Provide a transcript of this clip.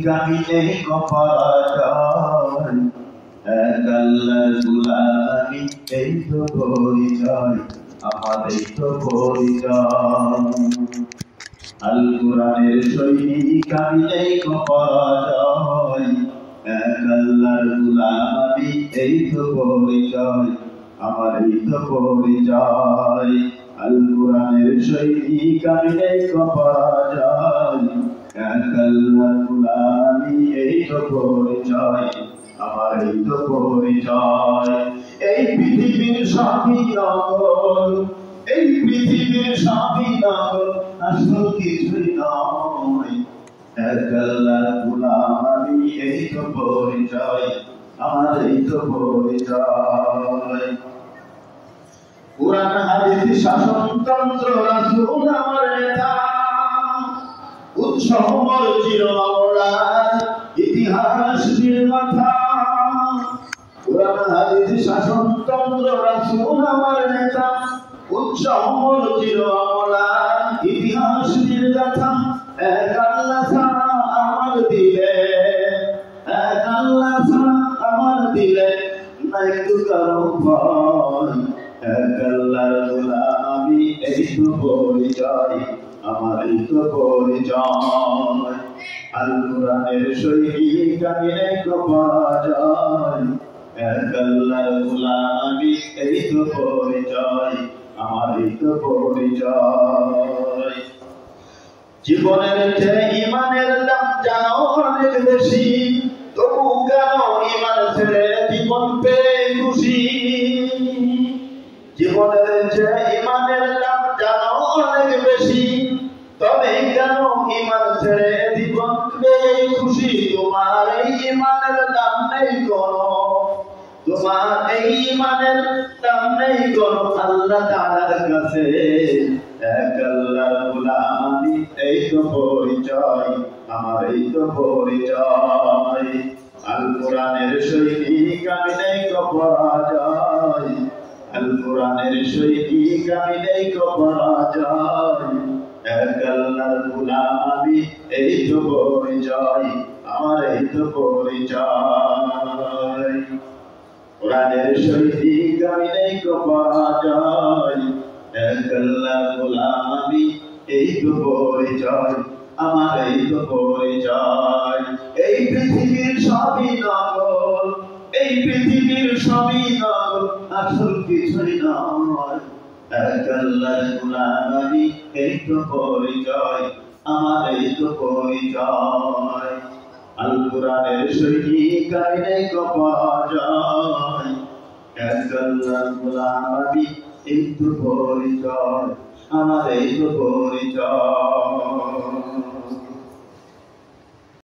কামিনে কপাল এক আল্লাহর গোলাম আমি, এই তো পরিচয় আমার, এই তো পরিচয়। আল কোরআনের সৈনিক আমি, এই কপাল এক আল্লাহর গোলাম আমি, এই তো পরিচয় আমার, এই তো পরিচয়। আল কোরআনের সৈনিক আমি, এই কপাল এক আল্লাহর গোলাম আমি, এই তো পরিচয় আমার, এই তো পরিচয়। এই পৃথিবীর সবই নকল, এই পৃথিবীর সবই নকল, আসল কিছুই নয়। এক আল্লাহর গোলাম আমি, এই তো পরিচয় আমার, এই তো পরিচয়। কুরআন হাদিস শাসনতন্ত্র রাসূল আমার নেতা, উৎসব চির অমরার ইতিহাস নির্মাতা। কুরআন হাদিস শাসনতন্ত্র রাসূল আমার নেতা, উৎসব চির অমরার ইতিহাস নির্মাতা। এক আল্লাহ ছাড়া আমার দিলে, এক আল্লাহ ছাড়া আমার দিলে নাই তো কারো ভয়। এক আল্লাহর গোলাম আমি, এই তো পরিচয় আমার, এই তো পরিচয়। আল কোরআনের সৈনিক আমি, এই তো পরিচয় এক আল্লাহর গোলাম আমি, এই তো পরিচয় আমার, এই তো পরিচয়। জীবনের চেয়ে ইমানের দাম জানো অনেক বেশি, তবু কেন ইমান ছেড়ে জীবন পেয়ে খুশি? জীবনের চেয়ে ইমানের দাম জানো অনেক বেশি, তবে কেন ইমান ছেড়ে জীবন পেয়ে খুশি? তোমার এই ইমানের দাম নেই কোনো, তোমার এই ইমানের দাম নেই কোনো আল্লাহ তাআলার কাছে। এক আল্লাহর গোলাম আমি, এই তো পরিচয় আমার, এই তো পরিচয়। আল কোরআনের সৈনিক আমি, এই তো পরাজয়। আল কোরআনের সৈনিক আমি, এই তো পরাজয়। এক আল্লাহর গোলাম আমি, এই তো পরিচয় আমার, এই তো পরিচয়। কোরআনের সৈনিক আমি, এই তো পরাজয়। এক আল্লাহর গোলাম আমি, এই তো পরিচয় আমার, এই তো পরিচয়। এই পৃথিবীর সবই নকল, এই পৃথিবীর সবই নকল, আসল কিছুই নয়। এক আল্লাহর গোলাম আমি, এই তো পরিচয় আমার, এই তো পরিচয়। আল কোরআনের সৈনিক আমি, এই তো পরাজয়। এক আল্লাহর গোলাম আমি, এই তো পরিচয় আমার, এই তো পরিচয়।